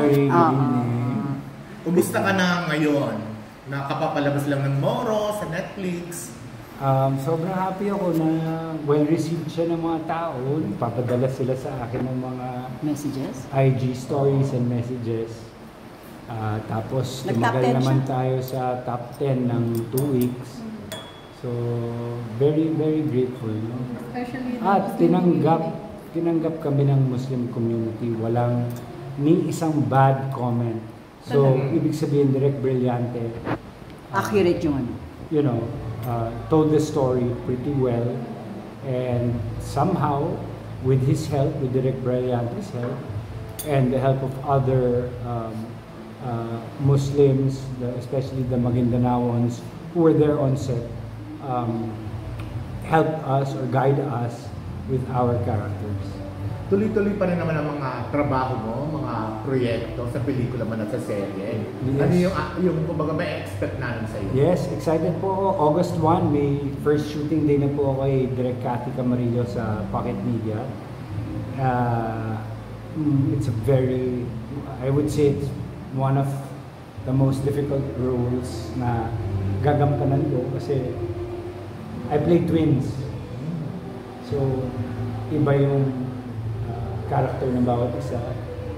Good evening. Kumusta ka na ngayon? Nakapapalabas lang ng Moro sa Netflix. Sobrang happy ako na well-received siya ng mga tao. Nagpapadala sila sa akin ng mga messages, IG stories and messages. Tapos tumagal naman tayo sa top 10 ng 2 weeks. So, very, very grateful. No? Especially at tinanggap kami ng Muslim community. Walang ni isang bad comment. So, ibig sabihin, Direk Brillante. Accurate yun. You know, told the story pretty well. And somehow, with his help, with Direk Brillante's help, and the help of other Muslims, especially the Magindanaoans who were there on set, helped us or guide us with our characters. Tuloy-tuloy pa rin naman ang mga trabaho mo, mga proyekto sa pelikula man at sa serye. Yes. Ano yung kumbaga may expect namin sa iyo? Yes, excited po ako. August 1, may first shooting day na po ako kay Direk Cathy Camarillo sa Pocket Media. It's a very, I would say it's one of the most difficult roles na gagampanan ko kasi I play twins. So, iba yung character ng bawat isa.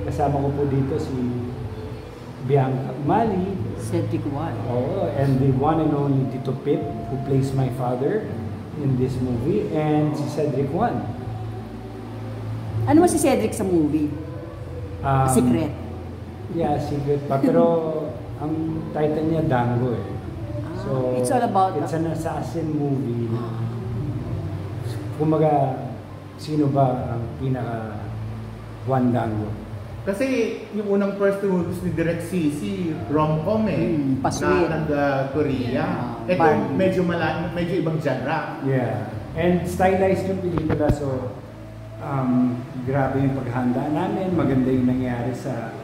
Kasama ko po dito si Bianca Umali, Cedric Juan. oh, and the one and only Tito Pip, who plays my father in this movie, and si Cedric Juan. Ano ba si Cedric sa movie? Secret? Yeah, secret pa. Pero ang title niya Dango eh. So, it's all about it's an assassin movie. Kumaga, sino ba ang pinaka Juan Dango? Kasi yung unang first movies ni Direk Sisi, rom-com na nag-Korea. Ito medyo ibang genre. Yeah. And stylized yung pelikula, so grabe yung paghahanda namin. Maganda yung nangyari sa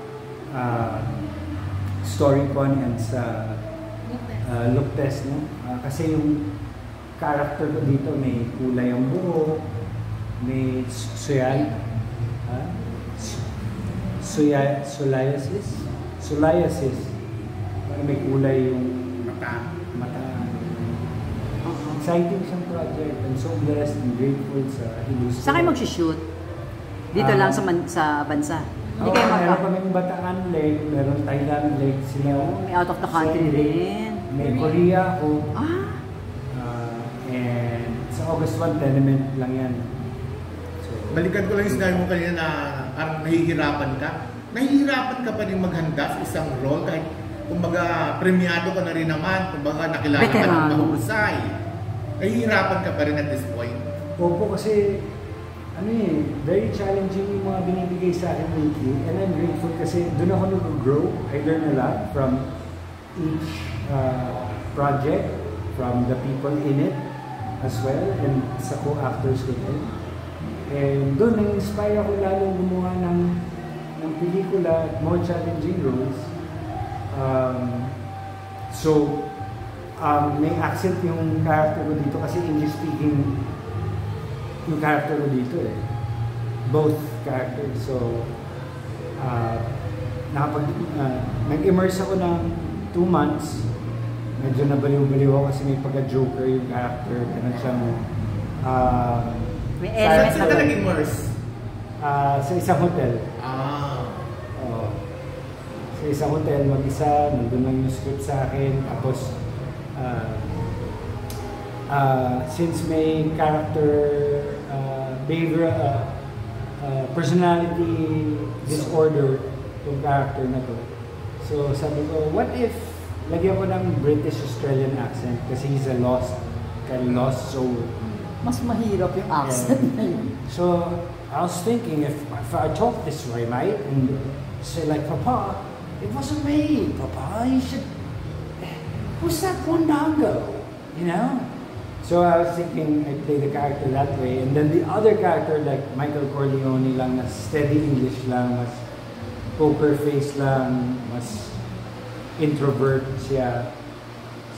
StoryCon and sa look test, no? Kasi yung character ko dito may kulay ang buhok, may psoriasis. Parang may kulay yung mata. Exciting siyang project. I'm so blessed and grateful sa industry. Saan kayo mag-shoot? Dito lang sa bansa? Hindi kayo meron kaming Bataan Lake, meron Thailand Lake sila. May out of the country din. May Korea ako. And sa August 1, tenement lang yan. Balikan ko lang yung sinabi mo kanina na parang nahihirapan ka. Nahihirapan ka pa rin maghanda sa isang role kahit kumbaga premiado ka na rin naman, kumbaga nakilala ka ng mahusay. Nahihirapan ka pa rin at this point. Opo, kasi very challenging yung mga binibigay sa akin lately. And I'm grateful kasi doon ako nag-grow. I learn a lot from each project, from the people in it as well, and sa co-actors ko din. And doon, na-inspire ako lalo gumawa ng pelikula at more challenging roles. May accent yung character ko dito kasi English-speaking yung character ko dito eh. Both characters. So, nag-immerse ako ng 2 months. Medyo nabaliw-baliw ako kasi may pagka-joker yung character. Ganun siyang may elements na nag-immerse? Sa isang hotel. Sa isang hotel, mag-isa, nandun lang yung script sa akin. Tapos, since may character behavioral personality disorder yung character na to. So, sabi ko, what if lagyan ko ng British-Australian accent kasi he's a lost soul. Mas mahirap yung accent na yun. So, I was thinking, if I talk this way, mate, and say like, Papa, it wasn't me, Papa, you should, who's that Juan Dango, you know? So I was thinking I play the character that way, and then the other character like Michael Corleone lang, na steady English lang, mas poker face lang, mas introvert siya.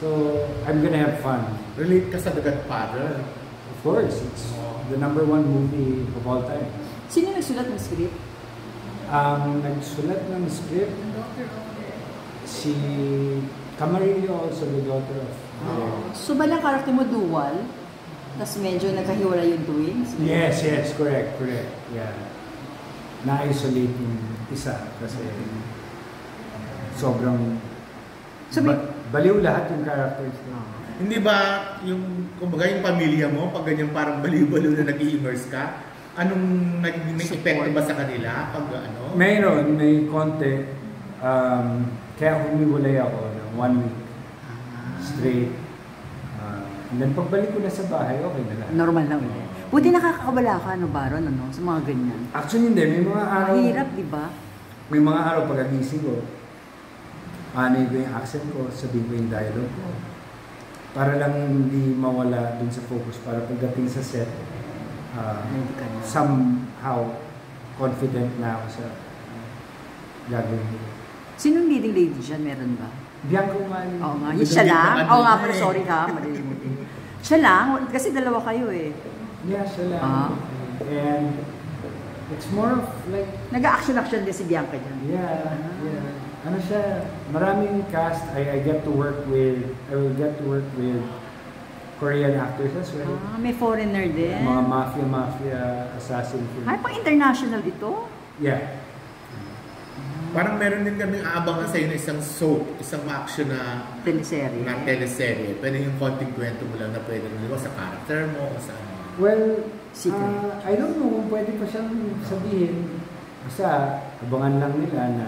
So I'm gonna have fun. Relate ka sa The Godfather? Of course, it's the #1 movie of all time. Sino nagsulat ng script? Ang nagsulat ng script, si Camarillo, also the daughter of So balang karakter mo dual? Tapos medyo nagkahiwala yung twins? Yes, correct. Yeah. Na-isolate yung isa kasi sobrang So, baliw lahat yung characters. Hindi ba yung, kumbaga yung pamilya mo, pag ganyan parang baliw-baliw na nag-i-immerse ka, anong naging may epekto ba sa kanila? Pag ano? Mayroon, may konti. Kaya humiwalay ako ng 1 week straight. And then pagbalik ko na sa bahay, okay na lang. Normal na ulit. Buti nakakakabala ka, ano, Baron, ano, sa mga ganyan. Actually hindi, may mga araw. Mahirap, di ba? May mga araw pag-agising ko, ano ko yung accent ko, sabihin ko yung dialogue ko. Para lang hindi mawala dun sa focus, para pagdating sa set, somehow confident na ako sa gagawin ko. Sinong leading lady dyan? Meron ba? Bianco man. Oo nga, siya lang? Oo nga, pero sorry ha, malilimutin. Siya lang? Kasi dalawa kayo eh. Yeah, siya lang. And it's more of like... Nag-action-action din si Bianca dyan. Yeah. Ano siya, maraming cast, I get to work with, I will get to work with Korean actors as well. May foreigner din. Mga mafia, assassin film. Ay, pang international ito? Yeah. Parang meron din kami aabangan sa iyo na isang soap, isang action na teleserye. Pwede yung konting kwento mo lang na pwede rin sa character mo o sa ano. Well, I don't know kung pwede pa siyang sabihin. Basta, abangan lang nila na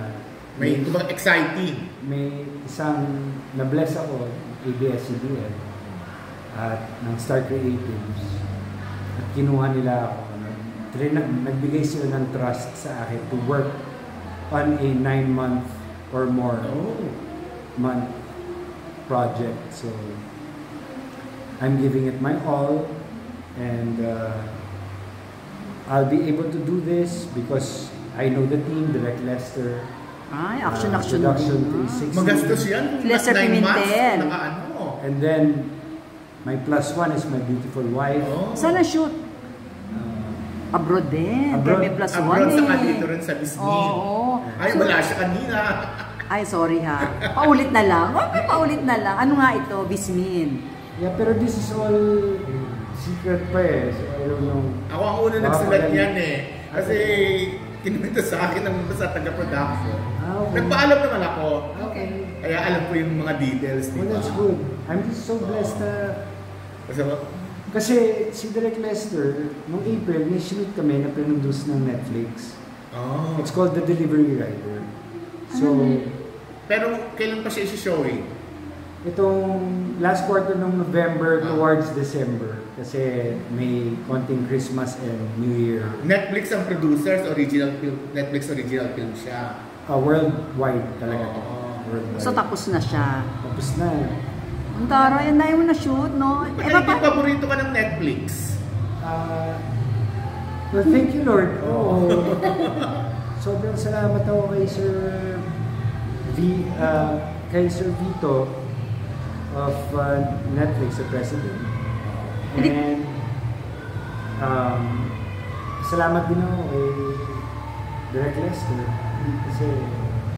may exciting. May isang na-bless ako, ABS-CBN, at ng Star Creatives. At kinuha nila ako. Nagbigay sila ng trust sa akin to work on a 9-month or more month project. So, I'm giving it my all, and I'll be able to do this because I know the team, Direct Lester. Ay, action. Production 360. Magastos yan. Lester Pimentel. And then, my plus one is my beautiful wife. Sana shoot? Abroad din. Abroad. May plus Abroad one saka eh. dito rin sa Bisni. Oo. Ay, wala siya kanina. Ay, sorry ha. Paulit na lang. Okay, paulit na lang. Ano nga ito? Bismin. Yeah, pero this is all secret pa eh. So, I don't know. Ako ang una nagsulat yan eh. Kasi kinuwento sa akin ng sa taga-production. Okay. Nagpaalam naman ako. Okay. Kaya alam ko yung mga details. Well, that's good. I'm just so blessed na... Kasi si Direct Lester, noong April, may shoot kami na pinunduce ng Netflix. Oh. It's called The Delivery Rider. So, pero kailan pa siya isi-showing? itong last quarter ng November towards December. Kasi may konting Christmas and New Year. Netflix ang producers, original film, Netflix original film siya. Worldwide talaga. Worldwide. So tapos na siya. Tapos na. Ang tara, yan na yung na-shoot, no? Pero hindi paborito ka ng Netflix? Well, thank you, Lord. Oh. Sobrang salamat ako kay Sir Vito of Netflix, the president. And salamat din ako kay Direct Lester kasi